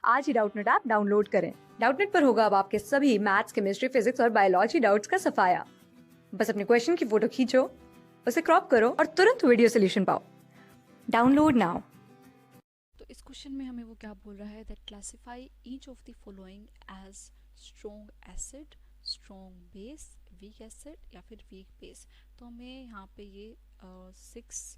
आज ही Doubtnut app download करें। Doubtnut पर होगा अब आपके सभी मैथ्स, केमिस्ट्री, फिजिक्स और बायोलॉजी डाउट्स का सफाया। बस अपने क्वेश्चन की फोटो खींचो, उसे क्रॉप करो और तुरंत वीडियो सोल्यूशन पाओ। Download now. तो इस क्वेश्चन में हमें वो क्या बोल रहा है, that classify each of the following as strong acid, strong base, weak acid या फिर वीक बेस। तो हमें यहाँ पे ये 6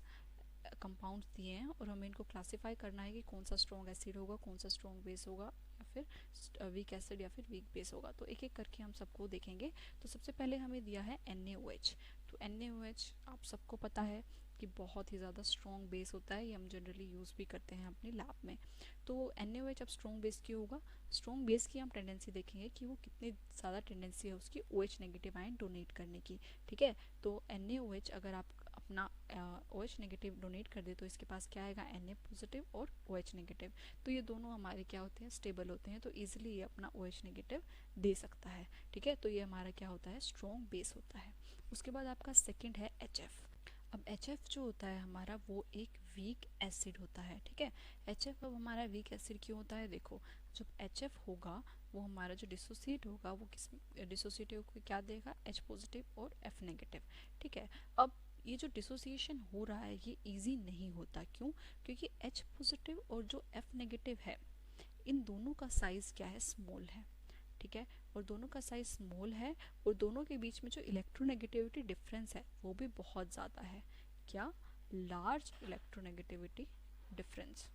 कंपाउंड्स दिए हैं और हमें इनको क्लासिफाई करना है कि कौन सा स्ट्रॉन्ग एसिड होगा, कौन सा स्ट्रॉन्ग बेस होगा या फिर वीक एसिड या फिर वीक बेस होगा। तो एक एक करके हम सबको देखेंगे। तो सबसे पहले हमें दिया है NaOH। तो NaOH आप सबको पता है कि बहुत ही ज़्यादा स्ट्रॉन्ग बेस होता है, ये हम जनरली यूज़ भी करते हैं अपनी लैब में। तो NaOH अब स्ट्रॉन्ग बेस क्यों होगा? स्ट्रॉन्ग बेस की हम टेंडेंसी देखेंगे कि वो कितनी ज़्यादा टेंडेंसी है उसकी OH नेगेटिव आयन डोनेट करने की। ठीक है, तो NaOH अगर आप अपना OH नेगेटिव डोनेट कर दे तो इसके पास क्या आएगा, Na पॉजिटिव और OH नेगेटिव। तो ये दोनों हमारे क्या होते हैं, स्टेबल होते हैं, तो ईजिली ये अपना OH नेगेटिव दे सकता है। ठीक है, तो ये हमारा क्या होता है, स्ट्रॉन्ग बेस होता है। उसके बाद आपका सेकेंड है HF। अब HF जो होता है हमारा वो एक वीक एसिड होता है। ठीक है, HF अब हमारा वीक एसिड क्यों होता है, देखो जब HF होगा वो हमारा जो डिसोसिएट होगा वो किस डिसोसिएटिव को क्या देगा, H पॉजिटिव और F नेगेटिव। ठीक है, अब ये जो डिसोसिएशन हो रहा है ये इजी नहीं होता, क्यों? क्योंकि H पॉजिटिव और जो F नेगेटिव है इन दोनों का साइज क्या है, स्मॉल है। ठीक है, और दोनों का साइज स्मॉल है और दोनों के बीच में जो इलेक्ट्रोनेगेटिविटी डिफरेंस है वो भी बहुत ज़्यादा है। क्या? Large electronegativity difference.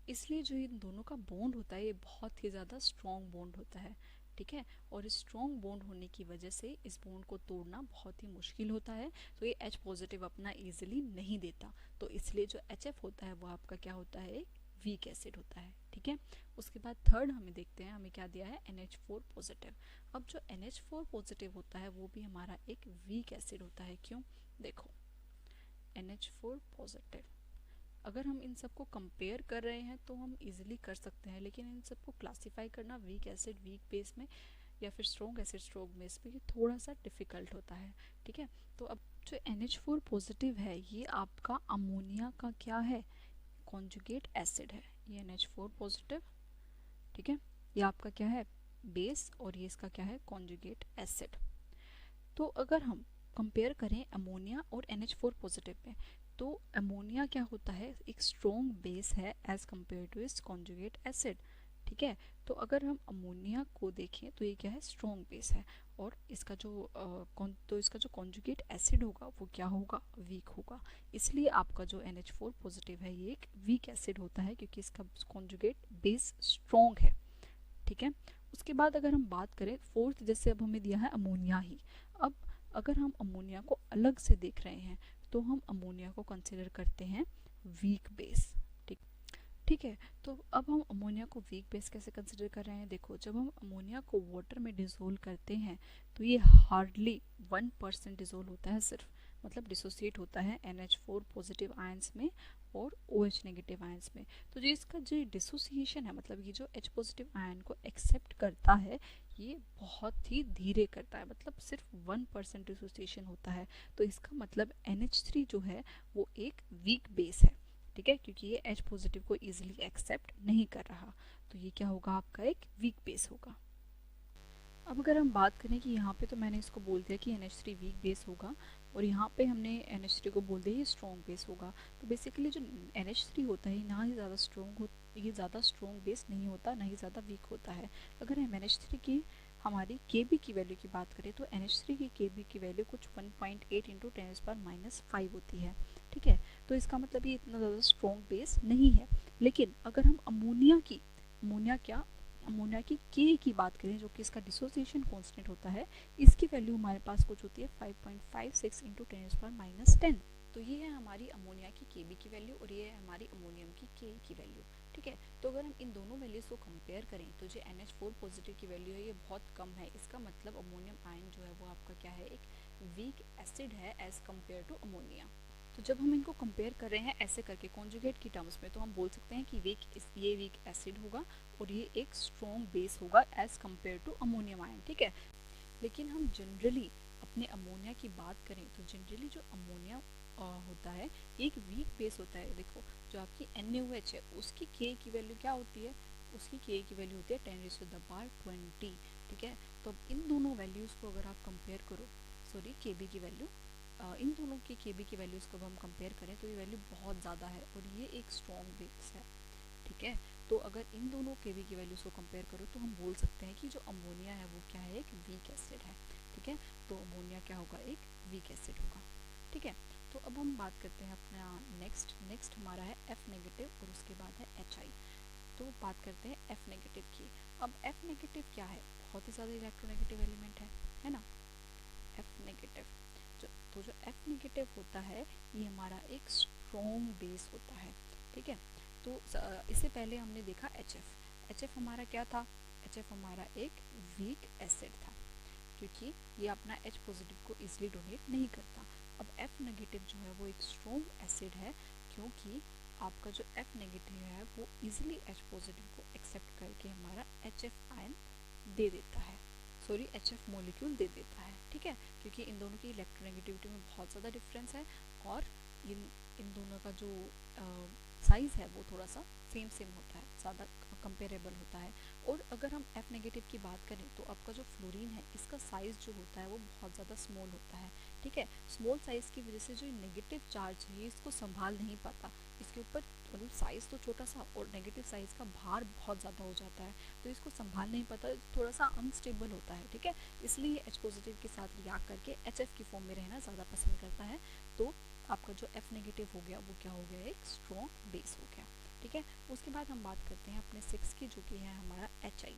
इसलिए जो इन दोनों का बॉन्ड होता है ये बहुत ही ज़्यादा स्ट्रॉन्ग बॉन्ड होता है। ठीक है, और इस स्ट्रॉन्ग बॉन्ड होने की वजह से इस बॉन्ड को तोड़ना बहुत ही मुश्किल होता है। तो ये H पॉजिटिव अपना इजीली नहीं देता, तो इसलिए जो HF होता है वो आपका क्या होता है, वीक एसिड होता है। ठीक है, उसके बाद थर्ड हमें देखते हैं, हमें क्या दिया है, NH4 पॉजिटिव। अब जो NH4 पॉजिटिव होता है वो भी हमारा एक वीक एसिड होता है। क्यों? देखो NH4 पॉजिटिव, अगर हम इन सबको कंपेयर कर रहे हैं तो हम इजीली कर सकते हैं, लेकिन इन सबको क्लासिफाई करना वीक एसिड वीक बेस में या फिर स्ट्रॉन्ग एसिड स्ट्रॉन्ग बेस में ये थोड़ा सा डिफिकल्ट होता है। ठीक है, तो अब जो NH4 पॉजिटिव है ये आपका अमोनिया का क्या है, कॉन्जुगेट एसिड है। ये NH4 पॉजिटिव, ठीक है, ये आपका क्या है, बेस, और ये इसका क्या है, कॉन्जुगेट एसिड। तो अगर हम कंपेयर करें अमोनिया और NH4 पॉजिटिव में, तो अमोनिया क्या होता है, एक स्ट्रॉन्ग बेस है as compare to its conjugate acid. ठीक है, तो अगर हम अमोनिया को देखें तो ये क्या है, स्ट्रॉन्ग बेस है, और इसका जो कॉन्जुगेट एसिड होगा वो क्या होगा, वीक होगा। इसलिए आपका जो NH4 पॉजिटिव है ये एक वीक एसिड होता है क्योंकि इसका कॉन्जुगेट बेस स्ट्रॉन्ग है। ठीक है, उसके बाद अगर हम बात करें फोर्थ, जैसे अब हमें दिया है अमोनिया ही, अब अगर हम अमोनिया को अलग से देख रहे हैं तो हम अमोनिया को कंसिडर करते हैं वीक बेस। ठीक ठीक है, तो अब हम अमोनिया को वीक बेस कैसे कंसिडर कर रहे हैं, देखो जब हम अमोनिया को वाटर में डिसोल्व करते हैं तो ये हार्डली 1% डिसोल्व होता है सिर्फ, मतलब डिसोसिएट होता है NH4 पॉजिटिव आयंस में और OH नेगेटिव आयंस में। तो जो इसका जो डिसोसिएशन है, मतलब ये जो H पॉजिटिव आयन को एक्सेप्ट करता है ये बहुत ही धीरे करता है, मतलब सिर्फ 1% डिसोसिएशन होता है। तो इसका मतलब NH3 जो है वो एक वीक बेस है। ठीक है, क्योंकि ये H पॉजिटिव को इजीली एक्सेप्ट नहीं कर रहा, तो ये क्या होगा, आपका एक वीक बेस होगा। अब अगर हम बात करें कि यहाँ पे तो मैंने इसको बोल दिया कि NH3 वीक बेस होगा और यहाँ पे हमने NH3 को बोल दिया ये स्ट्रॉन्ग बेस होगा। तो बेसिकली जो NH3 होता है ना ही ज़्यादा स्ट्रॉन्ग हो, ये ज़्यादा स्ट्रॉन्ग बेस नहीं होता, ना ही ज़्यादा वीक होता है। अगर हम NH3 की हमारी Kb की वैल्यू की बात करें तो NH3 की Kb की वैल्यू कुछ 1.8 इंटू 10⁻⁵ होती है। ठीक है, तो इसका मतलब ये इतना ज़्यादा स्ट्रॉन्ग बेस नहीं है। लेकिन अगर हम अमोनिया की K की बात करें जो कि इसका डिसोसिएशन कांस्टेंट होता है, इसकी वैल्यू हमारे पास कुछ होती है 5.56 इंटू 10⁻⁻10। तो ये है हमारी अमोनिया की Kb की वैल्यू और ये है हमारी अमोनियम की K की वैल्यू। ठीक है, तो अगर हम इन दोनों वैल्यूज को कंपेयर करें तो जो NH4 पॉजिटिव की वैल्यू है ये बहुत कम है, इसका मतलब अमोनियम आयन जो है वो आपका क्या है, एक वीक एसिड है एज कम्पेयर टू अमोनिया। तो जब हम इनको कंपेयर कर रहे हैं ऐसे करके कॉन्जुगेट की टर्म्स में, तो हम बोल सकते हैं कि ये वीक एसिड होगा और ये एक स्ट्रॉन्ग बेस होगा as compare to ammonium ion. ठीक है, लेकिन हम जनरली अपने अमोनिया की बात करें तो जनरली जो होता है, एक वीक बेस होता है। देखो जो आपकी NaOH है उसकी Ka की वैल्यू क्या होती है, उसकी Ka की वैल्यू होती है 10⁻20, ठीक है। तो अब इन दोनों वैल्यूज़ को अगर आप कंपेयर करो, सॉरी Kb की वैल्यू, इन दोनों की Kb की वैल्यूज़ को हम कंपेयर करें तो ये वैल्यू बहुत ज़्यादा है और ये एक स्ट्रॉन्ग बेस है, ठीक है। तो अगर इन दोनों Kb की वैल्यूज़ को कंपेयर करो तो हम बोल सकते हैं कि जो अमोनिया है वो क्या है, एक वीक एसिड है, ठीक है। तो अमोनिया क्या होगा, एक वीक एसिड होगा, ठीक है। तो अब हम बात करते हैं अपना नेक्स्ट हमारा है F नेगेटिव और उसके बाद है Hi। तो बात करते हैं F नेगेटिव की। अब F नेगेटिव क्या है, बहुत ही ज़्यादा इलेक्ट्रोनेगेटिव एलिमेंट है ना F नेगेटिव। जो F नेगेटिव होता है ये हमारा एक स्ट्रॉन्ग बेस होता है, ठीक है। तो इससे पहले हमने देखा HF हमारा क्या था, HF हमारा एक वीक एसिड था क्योंकि ये अपना H पॉजिटिव को इजीली डोनेट नहीं करता। अब F नेगेटिव जो है वो एक स्ट्रॉन्ग एसिड है क्योंकि आपका जो F नेगेटिव है वो इजीली H पॉजिटिव को एक्सेप्ट करके हमारा HF आयन दे देता है, सॉरी HF मॉलिक्यूल दे देता है, ठीक है। क्योंकि इन दोनों की इलेक्ट्रोनेगेटिविटी में बहुत ज़्यादा डिफरेंस है और इन दोनों का जो साइज़ है वो थोड़ा सा सेम होता है, ज़्यादा कंपेरेबल होता है। और अगर हम F नेगेटिव की बात करें तो आपका जो फ्लोरीन है इसका साइज़ जो होता है वो बहुत ज़्यादा स्मॉल होता है, ठीक है। स्मॉल साइज़ की वजह से जो नेगेटिव चार्ज है इसको संभाल नहीं पाता, इसके ऊपर मतलब साइज़ तो छोटा सा और नेगेटिव साइज़ का भार बहुत ज़्यादा हो जाता है, तो इसको संभाल नहीं पाता, थोड़ा सा अनस्टेबल होता है, ठीक है। इसलिए H पॉजिटिव के साथ रिएक्ट करके HF की फॉर्म में रहना ज़्यादा पसंद करता है। तो आपका जो F नेगेटिव हो गया वो क्या हो गया, एक स्ट्रॉन्ग बेस हो गया, ठीक है। उसके बाद हम बात करते हैं अपने 6 की जो कि है हमारा HI।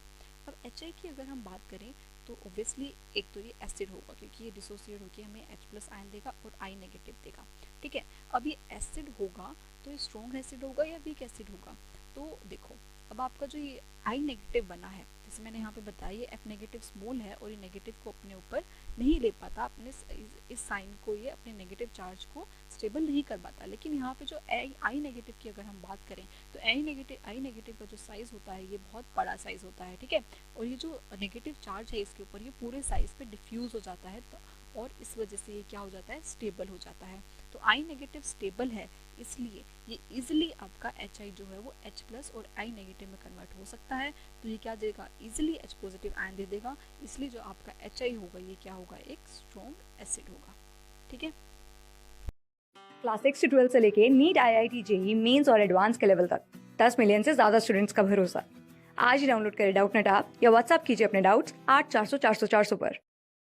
अब HI की अगर हम बात करें तो ऑब्वियसली एक तो ये एसिड होगा क्योंकि ये डिसोसिएट होकर हमें H+ आयन देगा और I नेगेटिव देगा, ठीक है। अब ये एसिड होगा तो ये स्ट्रॉन्ग एसिड होगा या वीक एसिड होगा, तो देखो अब आपका जो ये I नेगेटिव बना है, जैसे मैंने यहाँ पे बताया ये F नेगेटिव स्मॉल है और ये नेगेटिव को अपने ऊपर नहीं ले पाता, अपने इस साइन को ये अपने नेगेटिव चार्ज को स्टेबल नहीं कर पाता। लेकिन यहाँ पे जो I नेगेटिव की अगर हम बात करें तो I नेगेटिव का जो साइज़ होता है ये बहुत बड़ा साइज़ होता है, ठीक है। और ये जो नेगेटिव चार्ज है इसके ऊपर ये पूरे साइज़ पे डिफ्यूज़ हो जाता है और इस वजह से ये क्या हो जाता है, स्टेबल हो जाता है। तो I नेगेटिव स्टेबल है इसलिए ये इजीली आपका HI जो है वो H+ और I नेगेटिव में कन्वर्ट हो सकता है। तो ये क्या देगा, इजीली H पॉजिटिव आयन दे देगा, इसलिए जो आपका HI होगा ये क्या होगा, एक स्ट्रॉन्ग एसिड होगा, ठीक है। क्लास 6 से 12 से लेके नीट IIT JEE मेंस और एडवांस के लेवल तक 10 मिलियन से ज़्यादा स्टूडेंट्स का भरोसा। आज ही डाउनलोड करें डाउटनेट ऐप या व्हाट्सएप कीजिए अपने डाउट्स 8400 400 400 पर।